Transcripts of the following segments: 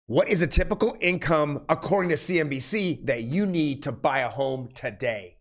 What is a typical income, according to CNBC, that you need to buy a home today?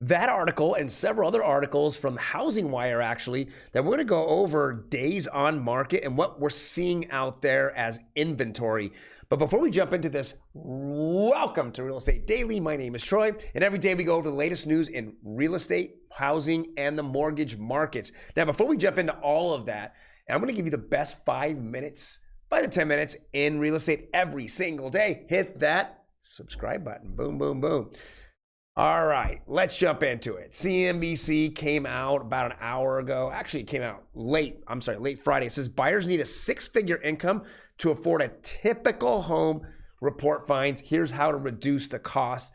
That article and several other articles from Housing Wire, actually, that we're going to go over days on market and what we're seeing out there as inventory. But before we jump into this, welcome to Real Estate Daily. My name is Troy, and every day we go over the latest news in real estate, housing, and the mortgage markets. Now, before we jump into all of that, I'm going to give you the best 5 minutes by the 10 minutes in real estate every single day. Hit that subscribe button. Boom, boom, boom. All right, let's jump into it. CNBC came out about an hour ago. Actually, it came out late Friday. It says buyers need a six-figure income to afford a typical home. Report finds here's how to reduce the cost.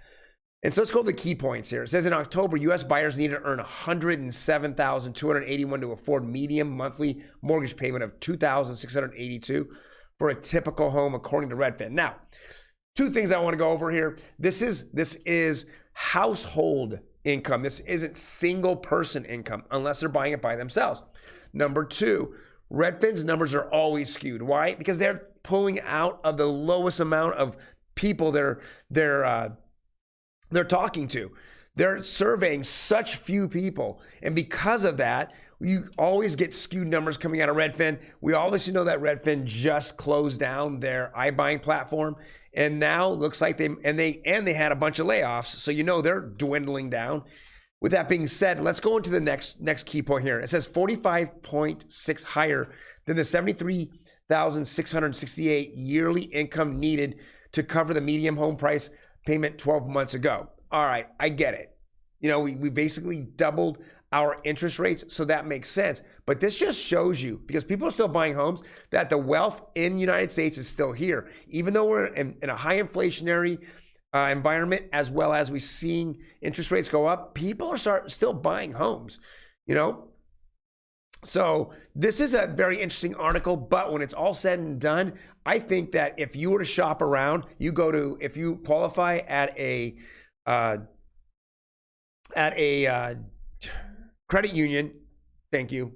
And so let's go over the key points here. It says in October, U.S. buyers needed to earn $107,281 to afford median monthly mortgage payment of $2,682 for a typical home, according to Redfin. Now, two things I want to go over here. This is household income. This isn't single person income unless they're buying it by themselves. Number two, Redfin's numbers are always skewed. Why? Because they're pulling out of the lowest amount of people they're talking to. They're surveying such few people. And because of that, you always get skewed numbers coming out of Redfin. We obviously know that Redfin just closed down their iBuying platform. And now looks like they had a bunch of layoffs. So you know they're dwindling down. With that being said, let's go into the next key point here. It says 45.6 higher than the 73,668 yearly income needed to cover the median home price payment 12 months ago. All right, I get it. You know, we basically doubled our interest rates, so that makes sense. But this just shows you, because people are still buying homes, that the wealth in the United States is still here. Even though we're in a high inflationary environment, as well as we're seeing interest rates go up, people are still buying homes, you know? So this is a very interesting article, but when it's all said and done, I think that if you were to shop around, if you qualify at a credit union, thank you,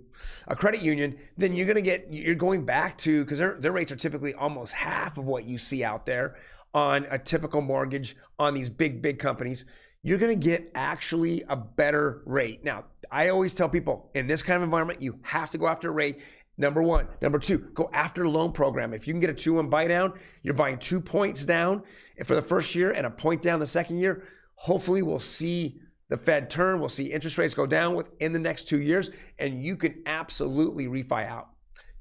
a credit union, then you're going back to, because their rates are typically almost half of what you see out there on a typical mortgage on these big companies. You're going to get actually a better rate. Now, I always tell people in this kind of environment, you have to go after a rate. Number one. Number two, go after a loan program. If you can get a 2-1 buy down, you're buying 2 points down for the first year and a point down the second year. Hopefully we'll see the Fed turn. We'll see interest rates go down within the next 2 years, and you can absolutely refi out.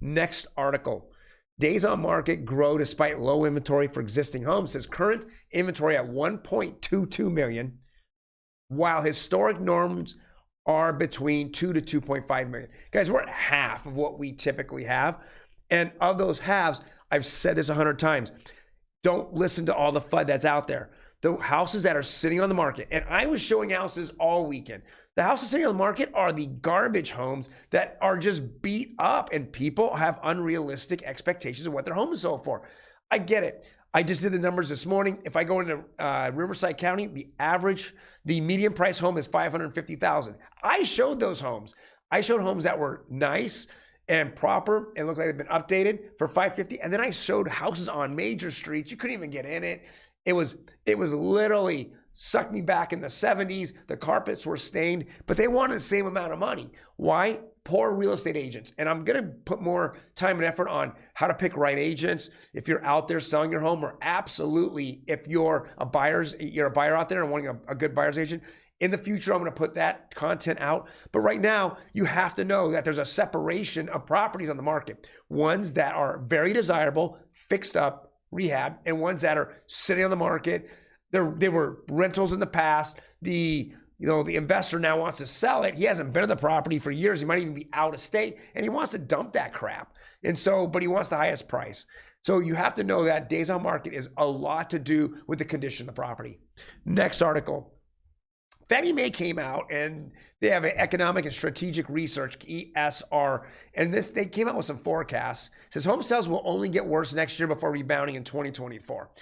Next article. Days on market grow despite low inventory for existing homes. It says current inventory at 1.22 million, while historic norms are between 2 to 2.5 million. Guys, we're at half of what we typically have. And of those halves, I've said this 100 times, don't listen to all the FUD that's out there. The houses that are sitting on the market, and I was showing houses all weekend. The houses sitting on the market are the garbage homes that are just beat up, and people have unrealistic expectations of what their home is sold for. I get it. I just did the numbers this morning. If I go into Riverside County, the median price home is $550,000. I showed those homes. I showed homes that were nice and proper and looked like they've been updated for $550,000. And then I showed houses on major streets. You couldn't even get in it. It was literally sucked me back in the 70s. The carpets were stained, but they wanted the same amount of money. Why? Poor real estate agents. And I'm going to put more time and effort on how to pick right agents. If you're out there selling your home, or absolutely if you're a buyer out there and wanting a good buyer's agent, in the future, I'm going to put that content out. But right now, you have to know that there's a separation of properties on the market. Ones that are very desirable, fixed up, rehab, and ones that are sitting on the market. They were rentals in the past. The investor now wants to sell it. He hasn't been in the property for years. He might even be out of state, and he wants to dump that crap. But he wants the highest price. So you have to know that days on market is a lot to do with the condition of the property. Next article. Fannie Mae came out, and they have an economic and strategic research, ESR, and they came out with some forecasts. It says home sales will only get worse next year before rebounding in 2024.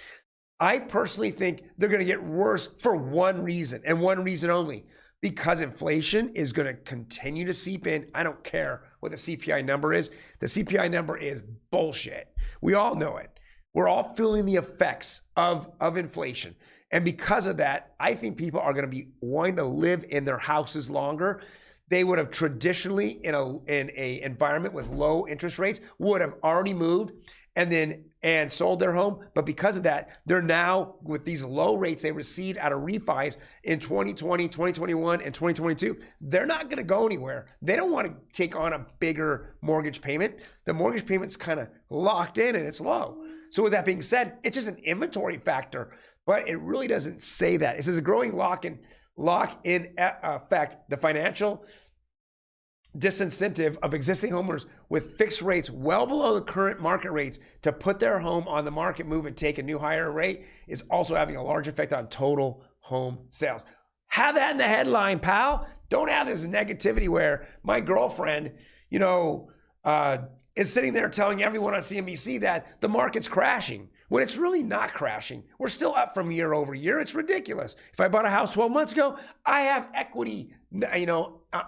I personally think they're going to get worse for one reason, and one reason only, because inflation is going to continue to seep in. I don't care what the CPI number is. The CPI number is bullshit. We all know it. We're all feeling the effects of inflation. And because of that, I think people are going to be wanting to live in their houses longer. They would have traditionally, in a environment with low interest rates, would have already moved and sold their home. But because of that, they're now, with these low rates they received out of refis in 2020, 2021, and 2022, they're not going to go anywhere. They don't want to take on a bigger mortgage payment. The mortgage payment's kind of locked in and it's low. So with that being said, it's just an inventory factor, but it really doesn't say that. It says a growing lock-in effect, the financial disincentive of existing homeowners with fixed rates well below the current market rates to put their home on the market move and take a new higher rate is also having a large effect on total home sales. Have that in the headline, pal. Don't have this negativity where my girlfriend, is sitting there telling everyone on CNBC that the market's crashing when it's really not crashing. We're still up from year over year. It's ridiculous. If I bought a house 12 months ago, I have equity,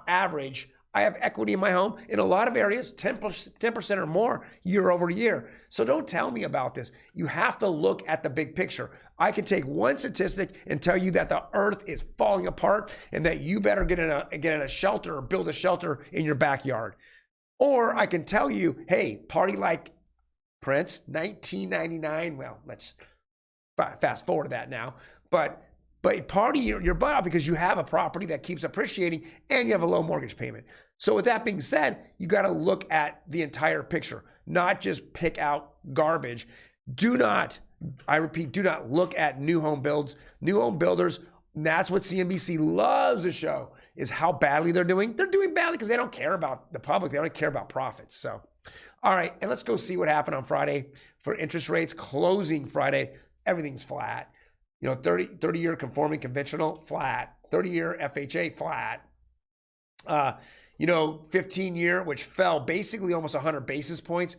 average. I have equity in my home in a lot of areas, 10% or more year over year. So don't tell me about this. You have to look at the big picture. I can take one statistic and tell you that the earth is falling apart and that you better get in a shelter or build a shelter in your backyard. Or I can tell you, hey, party like Prince, 1999. Well, let's fast forward to that now. But party your butt out because you have a property that keeps appreciating and you have a low mortgage payment. So with that being said, you got to look at the entire picture, not just pick out garbage. I repeat, do not look at new home builds. New home builders, that's what CNBC loves to show, is how badly they're doing. They're doing badly because they don't care about the public. They don't care about profits. So, all right, and let's go see what happened on Friday for interest rates. Closing Friday, everything's flat. 30-year conforming conventional, flat. 30-year FHA, flat. 15-year, which fell basically almost 100 basis points.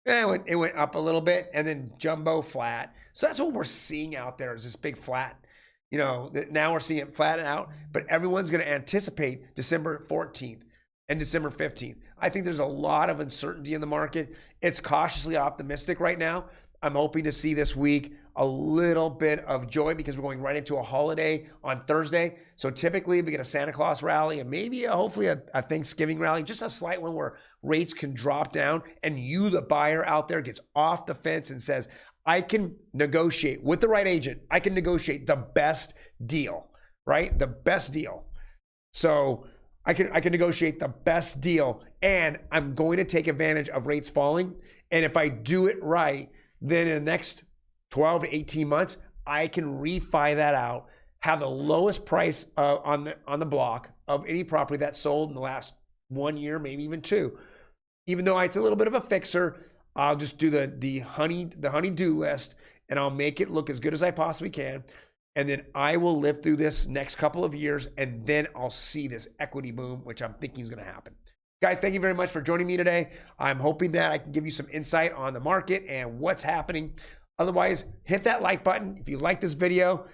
It went up a little bit, and then jumbo, flat. So that's what we're seeing out there, is this big flat. Now we're seeing it flatten out, but everyone's going to anticipate December 14th and December 15th. I think there's a lot of uncertainty in the market. It's cautiously optimistic right now. I'm hoping to see this week a little bit of joy because we're going right into a holiday on Thursday. So typically we get a Santa Claus rally and maybe hopefully a Thanksgiving rally, just a slight one where rates can drop down and you, the buyer out there, gets off the fence and says, I can negotiate with the right agent. I can negotiate the best deal, right? The best deal. So I can negotiate the best deal and I'm going to take advantage of rates falling. And if I do it right, then in the next 12 to 18 months, I can refi that out, have the lowest price on the block of any property that's sold in the last 1 year, maybe even 2. Even though it's a little bit of a fixer, I'll just do the honey-do list and I'll make it look as good as I possibly can. And then I will live through this next couple of years and then I'll see this equity boom, which I'm thinking is going to happen. Guys, thank you very much for joining me today. I'm hoping that I can give you some insight on the market and what's happening. Otherwise, hit that like button. If you like this video,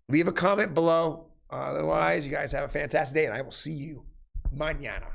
leave a comment below. Otherwise, you guys have a fantastic day and I will see you mañana.